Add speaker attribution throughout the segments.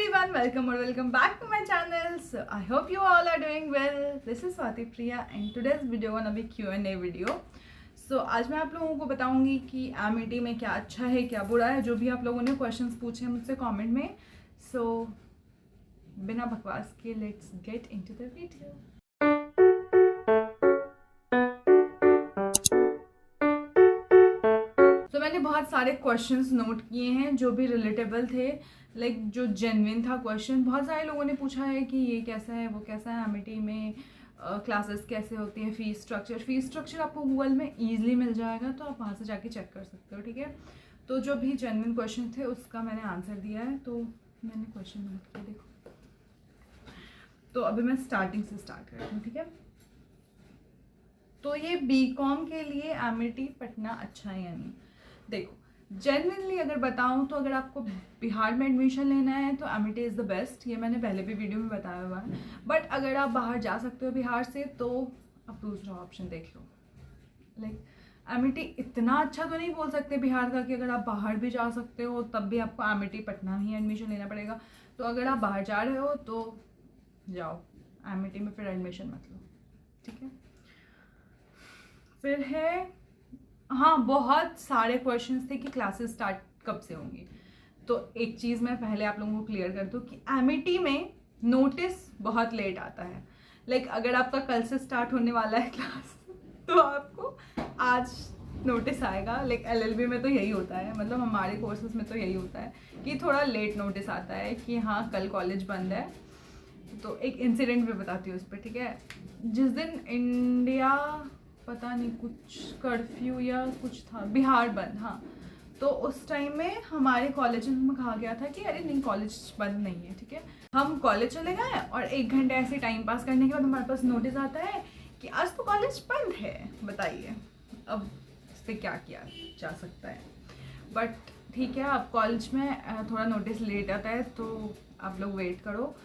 Speaker 1: everyone, welcome or welcome back to my channel. So I hope you all are doing well. This is Swati Priya and today's video gonna be Q&A video. So आज मैं आप लोगों को बताऊंगी कि Amity में क्या अच्छा है क्या बुरा है, जो भी आप लोगों ने क्वेश्चंस पूछे हैं मुझसे कमेंट में. So बिना बकवास के let's get into the video. तो मैंने बहुत सारे क्वेश्चंस नोट किए हैं जो भी रिलेटेबल थे, लाइक जो जेन्युइन था क्वेश्चन. बहुत सारे लोगों ने पूछा है कि ये कैसा है वो कैसा है, एमिटी में क्लासेस कैसे होती हैं, फीस स्ट्रक्चर आपको गूगल में ईजिली मिल जाएगा, तो आप वहाँ से जाके चेक कर सकते हो. ठीक है, तो जो भी जेन्युइन क्वेश्चन थे उसका मैंने आंसर दिया है. तो मैंने क्वेश्चन नोट किया, देखो. तो अभी मैं स्टार्टिंग से स्टार्ट करती हूँ. ठीक है, तो ये बीकॉम के लिए एमिटी पटना अच्छा है या नहीं. देखो, जेन्युइनली अगर बताऊं तो अगर आपको बिहार में एडमिशन लेना है तो एमिटी इज़ द बेस्ट. ये मैंने पहले भी वीडियो में बताया हुआ है. बट अगर आप बाहर जा सकते हो बिहार से तो आप दूसरा ऑप्शन देख लो. लाइक एमिटी इतना अच्छा तो नहीं बोल सकते बिहार का कि अगर आप बाहर भी जा सकते हो तब भी आपको एमिटी पटना ही एडमिशन लेना पड़ेगा. तो अगर आप बाहर जा रहे हो तो जाओ एमिटी में, फिर एडमिशन मत लो. ठीक है, फिर है, हाँ, बहुत सारे क्वेश्चंस थे कि क्लासेस स्टार्ट कब से होंगी. तो एक चीज़ मैं पहले आप लोगों को क्लियर कर दूँ कि एमिटी में नोटिस बहुत लेट आता है. लाइक अगर आपका कल से स्टार्ट होने वाला है क्लास तो आपको आज नोटिस आएगा. लाइक एलएलबी में तो यही होता है, मतलब हमारे कोर्सेज में तो यही होता है कि थोड़ा लेट नोटिस आता है कि हाँ कल कॉलेज बंद है. तो एक इंसिडेंट भी बताती हूँ उस पर. ठीक है, जिस दिन इंडिया पता नहीं कुछ कर्फ्यू या कुछ था, बिहार बंद, हाँ, तो उस टाइम में हमारे कॉलेज में कहा गया था कि अरे नहीं कॉलेज बंद नहीं है. ठीक है, हम कॉलेज चले गए और 1 घंटे ऐसे टाइम पास करने के बाद हमारे पास नोटिस आता है कि आज तो कॉलेज बंद है. बताइए अब इस पर क्या किया जा सकता है. बट ठीक है, अब कॉलेज में थोड़ा नोटिस लेट आता है तो आप लोग वेट करो,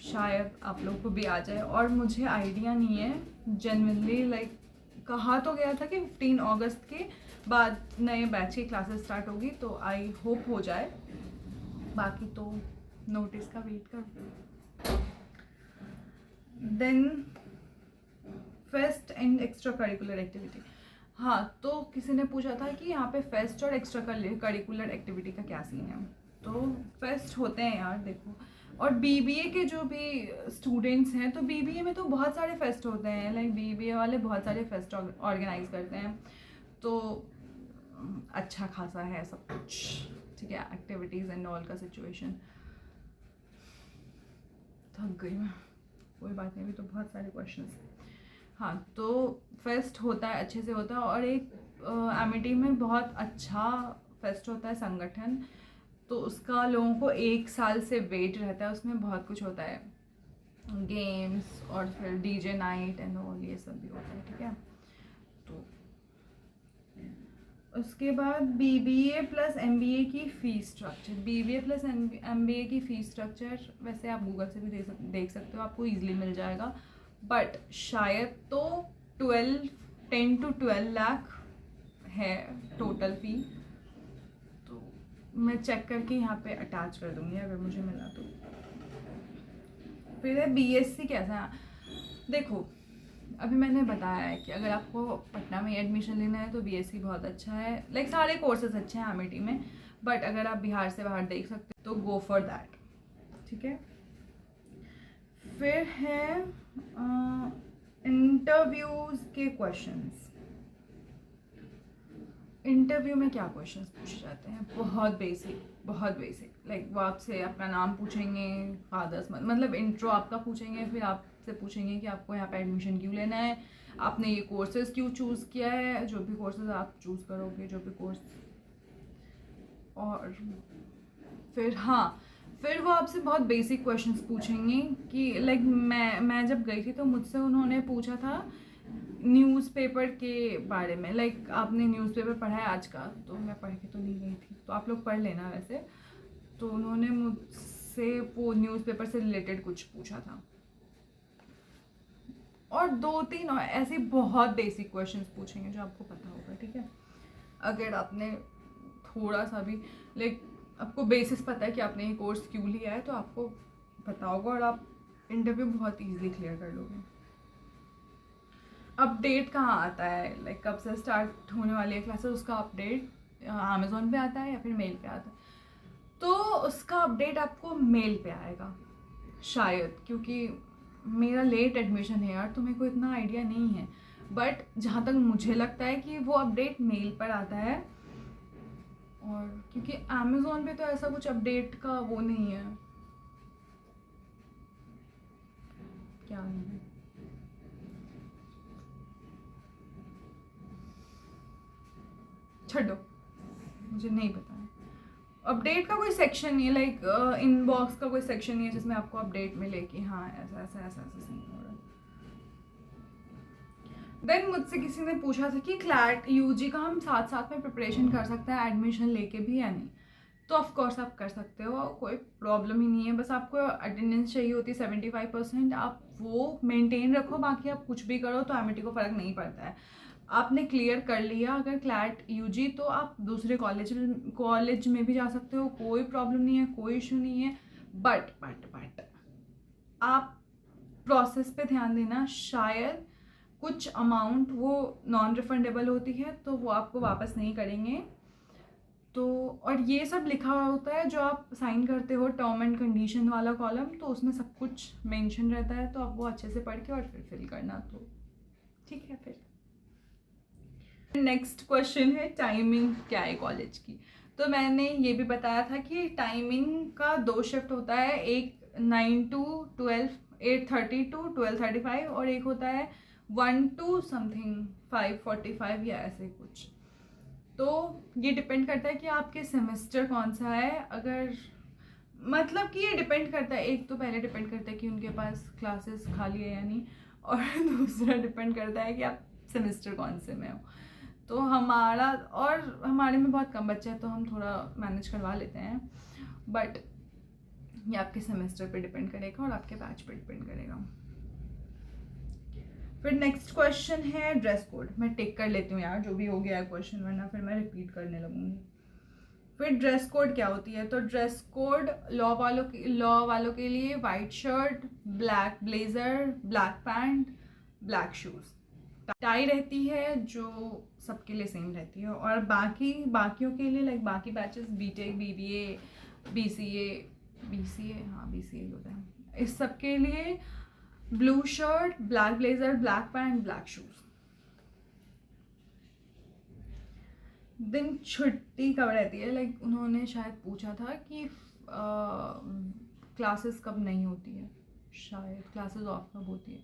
Speaker 1: शायद आप लोग को भी आ जाए. और मुझे आइडिया नहीं है जेन्युइनली, लाइक कहा तो गया था कि 15 अगस्त के बाद नए बैच की क्लासेस स्टार्ट होगी, तो आई होप हो जाए. बाकी तो नोटिस का वेट कर. Then fest and extra curricular activity. हाँ, तो किसी ने पूछा था कि यहाँ पे फेस्ट और एक्स्ट्रा करिकुलर एक्टिविटी का क्या सीन है. तो फेस्ट होते हैं यार, देखो. और बीबीए के जो भी स्टूडेंट्स हैं तो बीबीए में तो बहुत सारे फेस्ट होते हैं. लाइक बीबीए वाले बहुत सारे फेस्ट ऑर्गेनाइज करते हैं, तो अच्छा खासा है सब कुछ. ठीक है, एक्टिविटीज़ एंड ऑल का सिचुएशन. थक गई मैं, कोई बात नहीं, अभी तो बहुत सारे क्वेश्चंस. हाँ, तो फेस्ट होता है, अच्छे से होता है. और एक एमिटी में बहुत अच्छा फेस्ट होता है संगठन, तो उसका लोगों को 1 साल से वेट रहता है. उसमें बहुत कुछ होता है, गेम्स और फिर डीजे नाइट एंड ऑल, ये सब भी होता है. ठीक है, तो उसके बाद बीबीए प्लस एमबीए की fees structure. BBA plus MBA की फ़ीस स्ट्रक्चर वैसे आप गूगल से भी देख सकते हो, आपको ईजिली मिल जाएगा. बट शायद तो 10 to 12 लाख है टोटल फ़ी. मैं चेक करके यहाँ पे अटैच कर दूँगी अगर मुझे मिला तो. फिर है बीएससी कैसा है. देखो, अभी मैंने बताया है कि अगर आपको पटना में एडमिशन लेना है तो बीएससी बहुत अच्छा है. लाइक सारे कोर्सेज अच्छे हैं एमिटी में, बट अगर आप बिहार से बाहर देख सकते हो तो गो फॉर दैट. ठीक है, फिर है इंटरव्यूज़ के क्वेश्चंस. इंटरव्यू में क्या क्वेश्चंस पूछे जाते हैं, बहुत बेसिक. लाइक वो आपसे अपना नाम पूछेंगे, फादर्स, मतलब इंट्रो आपका पूछेंगे. फिर आपसे पूछेंगे कि आपको यहाँ पे एडमिशन क्यों लेना है, आपने ये कोर्सेज क्यों चूज़ किया है, जो भी कोर्सेज आप चूज़ करोगे, जो भी कोर्स. और फिर हाँ, फिर वो आपसे बहुत बेसिक क्वेश्चंस पूछेंगे कि लाइक मैं जब गई थी तो मुझसे उन्होंने पूछा था न्यूज़पेपर के बारे में. लाइक आपने न्यूज़पेपर पढ़ा है आज का, तो मैं पढ़ के तो नहीं गई थी, तो आप लोग पढ़ लेना वैसे. तो उन्होंने मुझसे वो न्यूज़पेपर से रिलेटेड कुछ पूछा था, और 2-3 और ऐसे बहुत बेसिक क्वेश्चंस पूछेंगे जो आपको पता होगा. ठीक है, अगर आपने थोड़ा सा भी लाइक आपको बेसिस पता है कि आपने ये कोर्स क्यों लिया है, तो आपको पता होगा और आप इंटरव्यू बहुत ईजिली क्लियर कर लोगे। अपडेट कहाँ आता है, लाइक कब से स्टार्ट होने वाली है क्लासेस, उसका अपडेट अमेज़ॉन पे आता है या फिर मेल पे आता है? तो उसका अपडेट आपको मेल पे आएगा शायद, क्योंकि मेरा लेट एडमिशन है यार, तो मेरे को इतना आइडिया नहीं है, बट जहाँ तक मुझे लगता है कि वो अपडेट मेल पर आता है। और क्योंकि अमेज़ॉन पे तो ऐसा कुछ अपडेट का वो नहीं है, क्या नहीं है, छोड़ो, मुझे नहीं पता है। अपडेट का कोई सेक्शन नहीं है, लाइक इनबॉक्स का कोई सेक्शन नहीं है जिसमें आपको अपडेट मिले कि हाँ ऐसा ऐसा ऐसा ऐसा सीन हो रहा है। देन मुझसे किसी ने पूछा था कि क्लैट यूजी का हम साथ साथ में प्रिपरेशन कर सकते हैं एडमिशन लेके भी या नहीं? तो ऑफ कोर्स आप कर सकते हो, कोई प्रॉब्लम ही नहीं है। बस आपको अटेंडेंस चाहिए होती है 75%, आप वो मेंटेन रखो, बाकी आप कुछ भी करो तो एमिटी को फ़र्क नहीं पड़ता है। आपने क्लियर कर लिया अगर क्लैट यूजी, तो आप दूसरे कॉलेज में भी जा सकते हो, कोई प्रॉब्लम नहीं है, कोई इशू नहीं है। बट आप प्रोसेस पे ध्यान देना, शायद कुछ अमाउंट वो नॉन रिफंडेबल होती है, तो वो आपको वापस नहीं करेंगे। तो और ये सब लिखा हुआ होता है जो आप साइन करते हो, टर्म एंड कंडीशन वाला कॉलम, तो उसमें सब कुछ मेंशन रहता है, तो आप वो अच्छे से पढ़ के और फिर फिल करना, तो ठीक है। फिर नेक्स्ट क्वेश्चन है टाइमिंग क्या है कॉलेज की। तो मैंने ये भी बताया था कि टाइमिंग का 2 शिफ्ट होता है, एक 9 to 12, 8:30 to 12:35, और एक होता है 1 to समथिंग 5:45 या ऐसे कुछ। तो ये डिपेंड करता है कि आपके सेमेस्टर कौन सा है, अगर मतलब कि ये डिपेंड करता है, एक तो पहले डिपेंड करता है कि उनके पास क्लासेस खाली है या नहीं, और दूसरा डिपेंड करता है कि आप सेमेस्टर कौन से में हो। तो हमारे में बहुत कम बच्चे हैं, तो हम थोड़ा मैनेज करवा लेते हैं, बट ये आपके सेमेस्टर पे डिपेंड करेगा और आपके बैच पे डिपेंड करेगा। फिर नेक्स्ट क्वेश्चन है ड्रेस कोड। मैं टिक कर लेती हूँ यार जो भी हो गया है क्वेश्चन, वरना फिर मैं रिपीट करने लगूंगी। फिर ड्रेस कोड क्या होती है? तो ड्रेस कोड लॉ वालों के लिए white shirt, black blazer, black pant, black shoes. Tie रहती है जो सबके लिए सेम रहती है, और बाकियों के लिए लाइक बाकी बैचेस बीटेक, बीबीए, बीसीए होता है, इस सब के लिए blue shirt, black blazer, black pant, black shoes. दिन छुट्टी कब रहती है? लाइक उन्होंने शायद पूछा था कि क्लासेस कब नहीं होती है, शायद क्लासेस ऑफ कब होती है।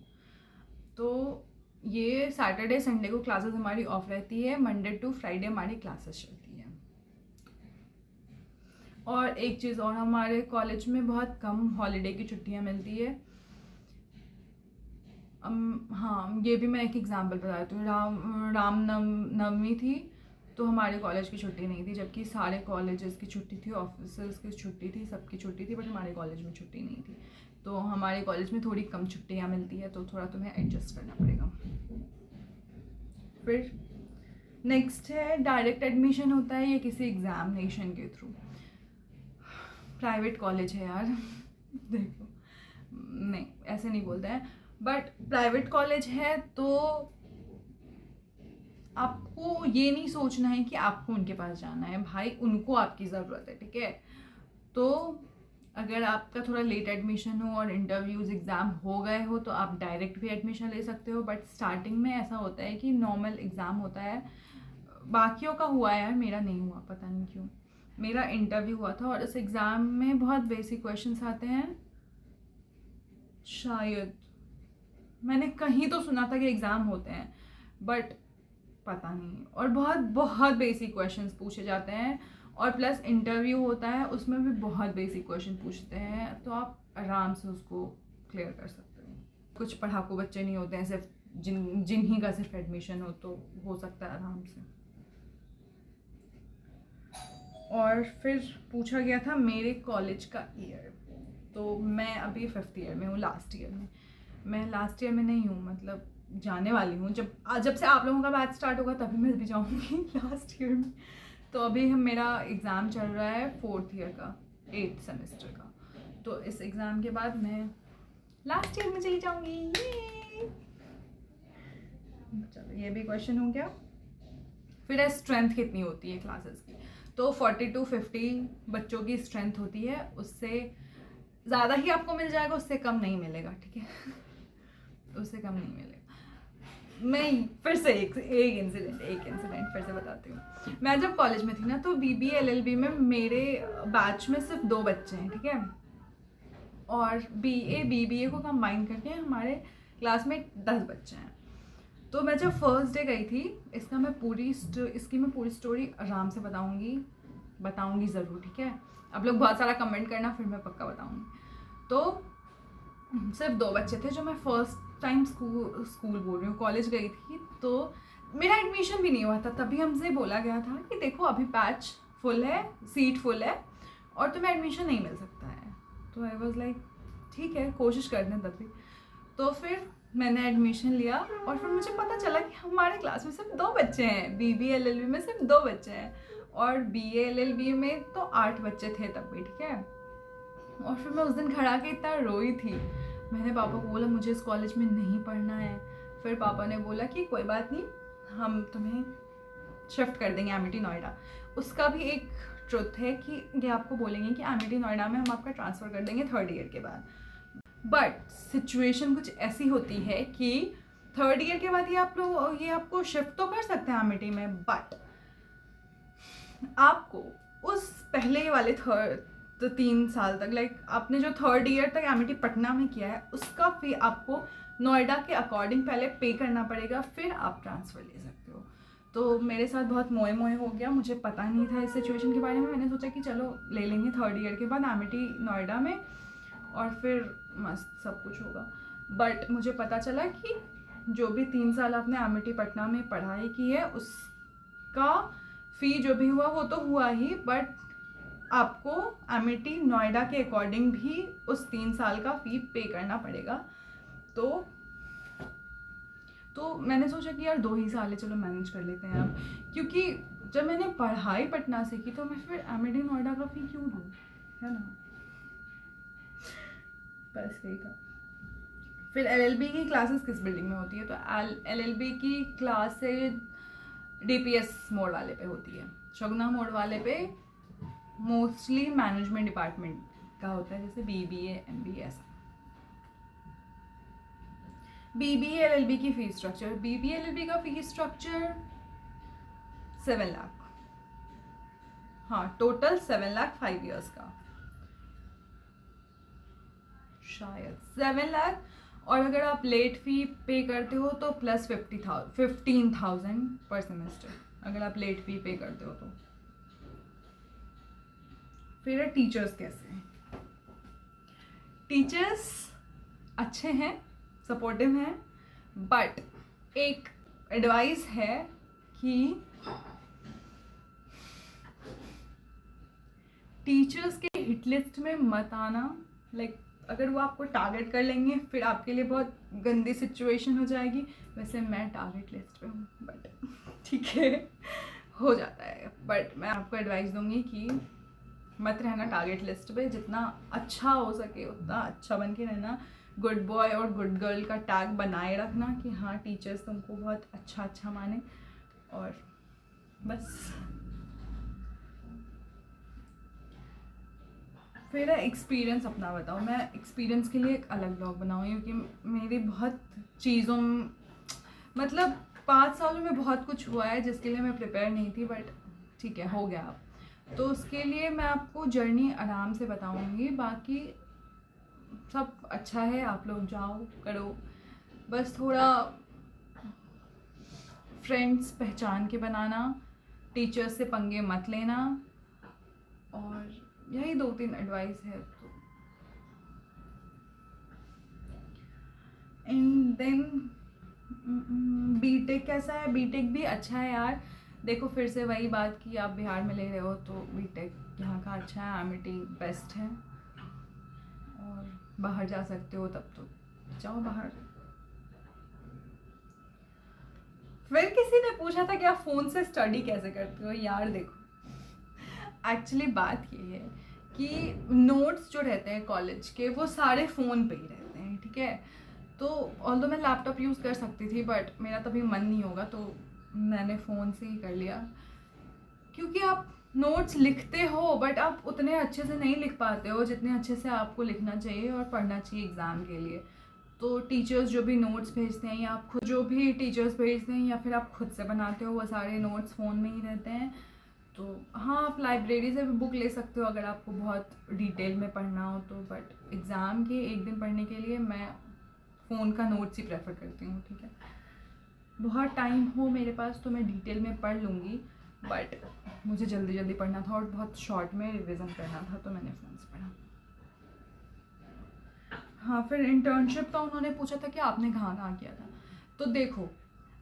Speaker 1: तो ये सैटरडे संडे को क्लासेस हमारी ऑफ रहती है, मंडे टू फ्राइडे हमारी क्लासेस चलती है। और एक चीज़ और, हमारे कॉलेज में बहुत कम हॉलीडे की छुट्टियां मिलती है। हाँ, ये भी मैं एक एग्जांपल बता देती हूँ। रामनवमी थी तो हमारे कॉलेज की छुट्टी नहीं थी, जबकि सारे कॉलेजेस की छुट्टी थी, ऑफिसर्स की छुट्टी थी, सबकी छुट्टी थी, बट हमारे कॉलेज में छुट्टी नहीं थी। तो हमारे कॉलेज में थोड़ी कम छुट्टियाँ मिलती है, तो थोड़ा तुम्हें एडजस्ट करना पड़ेगा। फिर नेक्स्ट है डायरेक्ट एडमिशन होता है या किसी एग्जामिनेशन के थ्रू। प्राइवेट कॉलेज है यार देखो, नहीं ऐसे नहीं बोलते हैं, बट प्राइवेट कॉलेज है तो आपको ये नहीं सोचना है कि आपको उनके पास जाना है, भाई उनको आपकी ज़रूरत है, ठीक है। तो अगर आपका थोड़ा लेट एडमिशन हो और इंटरव्यूज़ एग्ज़ाम हो गए हो तो आप डायरेक्ट भी एडमिशन ले सकते हो, बट स्टार्टिंग में ऐसा होता है कि नॉर्मल एग्ज़ाम होता है। बाकियों का हुआ है यार, मेरा नहीं हुआ, पता नहीं क्यों। मेरा इंटरव्यू हुआ था और इस एग्ज़ाम में बहुत बेसिक क्वेश्चंस आते हैं, शायद मैंने कहीं तो सुना था कि एग्ज़ाम होते हैं, बट पता नहीं। और बहुत बेसिक क्वेश्चंस पूछे जाते हैं, और प्लस इंटरव्यू होता है उसमें भी बहुत बेसिक क्वेश्चन पूछते हैं, तो आप आराम से उसको क्लियर कर सकते हो। कुछ पढ़ाकू बच्चे नहीं होते हैं, सिर्फ जिन्हीं का सिर्फ एडमिशन हो सकता है आराम से। और फिर पूछा गया था मेरे कॉलेज का ईयर, तो मैं अभी 5th ईयर में हूँ, लास्ट ईयर में। मैं लास्ट ईयर में नहीं हूँ, मतलब जाने वाली हूँ, जब से आप लोगों का बैच स्टार्ट होगा तभी मैं भी जाऊँगी लास्ट ईयर में। तो अभी मेरा एग्ज़ाम चल रहा है 4th ईयर का, 8th सेमेस्टर का। तो इस एग्ज़ाम के बाद मैं लास्ट ईयर में चली जाऊँगी। चलो ये भी क्वेश्चन हो गया। फिर स्ट्रेंथ कितनी होती है क्लासेस की, तो 40 to 50 बच्चों की स्ट्रेंथ होती है, उससे ज़्यादा ही आपको मिल जाएगा, उससे कम नहीं मिलेगा, ठीक है। उससे कम नहीं मिलेगा। मैं फिर से एक इंसिडेंट फिर से बताती हूँ। मैं जब कॉलेज में थी ना, तो BBA LLB में मेरे बैच में सिर्फ 2 बच्चे हैं, ठीक है। और BA BBA को कंबाइन करके हमारे क्लास में 10 बच्चे हैं। तो मैं जब फर्स्ट डे गई थी, इसकी मैं पूरी स्टोरी आराम से बताऊंगी ज़रूर, ठीक है। आप लोग बहुत सारा कमेंट करना, फिर मैं पक्का बताऊंगी। तो सिर्फ 2 बच्चे थे। जो मैं फर्स्ट टाइम स्कूल बोल रही हूँ, कॉलेज गई थी, तो मेरा एडमिशन भी नहीं हुआ था। तभी हमसे बोला गया था कि देखो अभी बैच फुल है, सीट फुल है और तुम्हें एडमिशन नहीं मिल सकता है। तो आई वॉज लाइक ठीक है, कोशिश करने तभी। तो फिर मैंने एडमिशन लिया और फिर मुझे पता चला कि हमारे क्लास में सिर्फ 2 बच्चे हैं, BBA LLB में सिर्फ 2 बच्चे हैं, और BA LLB में तो 8 बच्चे थे तब भी, ठीक है। और फिर मैं उस दिन खड़ा के इतना रोई थी। मैंने पापा को बोला मुझे इस कॉलेज में नहीं पढ़ना है। फिर पापा ने बोला कि कोई बात नहीं, हम तुम्हें शिफ्ट कर देंगे एमिटी नोएडा। उसका भी एक ट्रुथ है कि ये आपको बोलेंगे कि एमिटी नोएडा में हम आपका ट्रांसफ़र कर देंगे 3rd ईयर के बाद। बट सिचुएशन कुछ ऐसी होती है कि 3rd ईयर के बाद ये आपको शिफ्ट तो कर सकते हैं एमिटी में, बट आपको उस पहले वाले 3 साल तक, लाइक आपने जो 3rd ईयर तक एमिटी पटना में किया है, उसका फी आपको नोएडा के अकॉर्डिंग पहले पे करना पड़ेगा, फिर आप ट्रांसफ़र ले सकते हो। तो मेरे साथ बहुत मोए हो गया, मुझे पता नहीं था इस सिचुएशन के बारे में। मैंने सोचा कि चलो ले लेंगे 3rd ईयर के बाद एमिटी नोएडा में, और फिर मस्त सब कुछ होगा। बट मुझे पता चला कि जो भी 3 साल आपने एमिटी पटना में पढ़ाई की है, उसका फ़ी जो भी हुआ वो तो हुआ ही, बट आपको एमिटी नोएडा के अकॉर्डिंग भी उस 3 साल का फ़ी पे करना पड़ेगा। तो मैंने सोचा कि यार 2 ही साल है, चलो मैनेज कर लेते हैं अब, क्योंकि जब मैंने पढ़ाई पटना से की तो मैं फिर एमिटी नोएडा का फ़ी क्यों दूँ, है ना। बस यही था। फिर LLB की क्लासेस किस बिल्डिंग में होती है, तो LLB की क्लासेज DPS मोड़ वाले पे होती है। शगुना मोड़ वाले पे मोस्टली मैनेजमेंट डिपार्टमेंट का होता है, जैसे BBA MBA ऐसा। BBA LLB की फीस स्ट्रक्चर, BBA LLB का फीस स्ट्रक्चर 7 लाख, हाँ टोटल 7 लाख 5 इयर्स का, शायद 7 लाख। और अगर आप लेट फी पे करते हो तो प्लस 15,000 पर सेमेस्टर, अगर आप लेट फी पे करते हो तो। फिर टीचर्स कैसे हैं, टीचर्स अच्छे हैं, सपोर्टिव हैं, बट एक एडवाइस है कि टीचर्स के हिट लिस्ट में मत आना। लाइक अगर वो आपको टारगेट कर लेंगे फिर आपके लिए बहुत गंदी सिचुएशन हो जाएगी। वैसे मैं टारगेट लिस्ट पे हूँ, बट ठीक है, हो जाता है। बट मैं आपको एडवाइस दूंगी कि मत रहना टारगेट लिस्ट पे, जितना अच्छा हो सके उतना अच्छा बन के रहना। गुड बॉय और गुड गर्ल का टैग बनाए रखना कि हाँ टीचर्स तुमको बहुत अच्छा माने, और बस। फिर एक्सपीरियंस अपना बताओ। मैं एक्सपीरियंस के लिए एक अलग ब्लॉग बनाऊँगी, क्योंकि मेरी बहुत चीज़ों, मतलब 5 सालों में बहुत कुछ हुआ है जिसके लिए मैं प्रिपेयर नहीं थी, बट ठीक है हो गया अब। तो उसके लिए मैं आपको जर्नी आराम से बताऊँगी, बाकी सब अच्छा है, आप लोग जाओ करो। बस थोड़ा फ्रेंड्स पहचान के बनाना, टीचर्स से पंगे मत लेना, और यही 2-3 एडवाइस है। तो एंड देन बीटेक कैसा है, बीटेक भी अच्छा है यार। देखो फिर से वही बात कि आप बिहार में ले रहे हो तो बीटेक यहाँ का अच्छा है, एमिटी बेस्ट है, और बाहर जा सकते हो तब तो जाओ बाहर। फिर किसी ने पूछा था कि आप फ़ोन से स्टडी कैसे करते हो। यार देखो एक्चुअली बात ये है कि नोट्स जो रहते हैं कॉलेज के वो सारे फ़ोन पे ही रहते हैं, ठीक है। तो ऑल्दो मैं लैपटॉप यूज़ कर सकती थी बट मेरा तभी मन नहीं होगा, तो मैंने फ़ोन से ही कर लिया। क्योंकि आप नोट्स लिखते हो बट आप उतने अच्छे से नहीं लिख पाते हो जितने अच्छे से आपको लिखना चाहिए और पढ़ना चाहिए एग्ज़ाम के लिए। तो टीचर्स जो भी नोट्स भेजते हैं या आप खुद जो भी टीचर्स भेजते हैं या फिर आप खुद से बनाते हो, वो सारे नोट्स फ़ोन में ही रहते हैं। तो हाँ, आप लाइब्रेरी से भी बुक ले सकते हो अगर आपको बहुत डिटेल में पढ़ना हो तो, बट एग्ज़ाम के एक दिन पढ़ने के लिए मैं फ़ोन का नोट्स ही प्रेफर करती हूँ, ठीक है। बहुत टाइम हो मेरे पास तो मैं डिटेल में पढ़ लूँगी, बट मुझे जल्दी जल्दी पढ़ना था और बहुत शॉर्ट में रिवीजन करना था, तो मैंने फ़ोन से पढ़ा। हाँ, फिर इंटर्नशिप का उन्होंने पूछा था कि आपने कहाँ कहाँ किया था। तो देखो,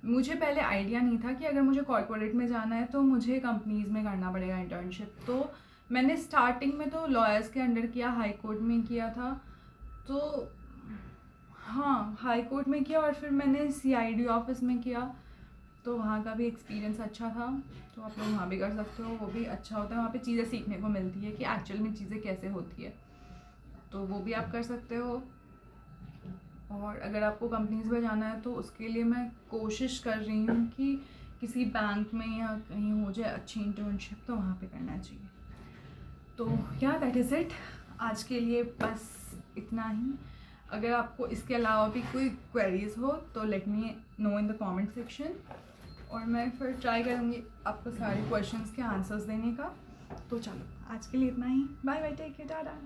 Speaker 1: मुझे पहले आइडिया नहीं था कि अगर मुझे कॉर्पोरेट में जाना है तो मुझे कंपनीज़ में करना पड़ेगा इंटर्नशिप। तो मैंने स्टार्टिंग में तो लॉयर्स के अंडर किया, हाई कोर्ट में किया था। तो हाँ, हाई कोर्ट में किया और फिर मैंने CID ऑफिस में किया, तो वहाँ का भी एक्सपीरियंस अच्छा था। तो आप लोग वहाँ भी कर सकते हो, वो भी अच्छा होता है। वहाँ पे चीज़ें सीखने को मिलती है कि एक्चुअल में चीज़ें कैसे होती है, तो वो भी आप कर सकते हो। और अगर आपको कंपनीज में जाना है तो उसके लिए मैं कोशिश कर रही हूँ कि किसी बैंक में या कहीं हो जाए अच्छी इंटर्नशिप, तो वहाँ पे करना चाहिए। तो या दैट इज़ इट, आज के लिए बस इतना ही। अगर आपको इसके अलावा भी कोई क्वेरीज हो तो let me know in the comment section, और मैं फिर ट्राई करूँगी आपको सारे क्वेश्चंस के आंसर्स देने का। तो चलो आज के लिए इतना ही, bye bye, take care, tata.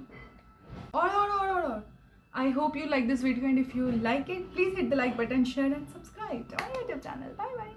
Speaker 1: और I hope you like this video, and if you like it, please hit the like button, share and subscribe to my YouTube channel. Bye bye.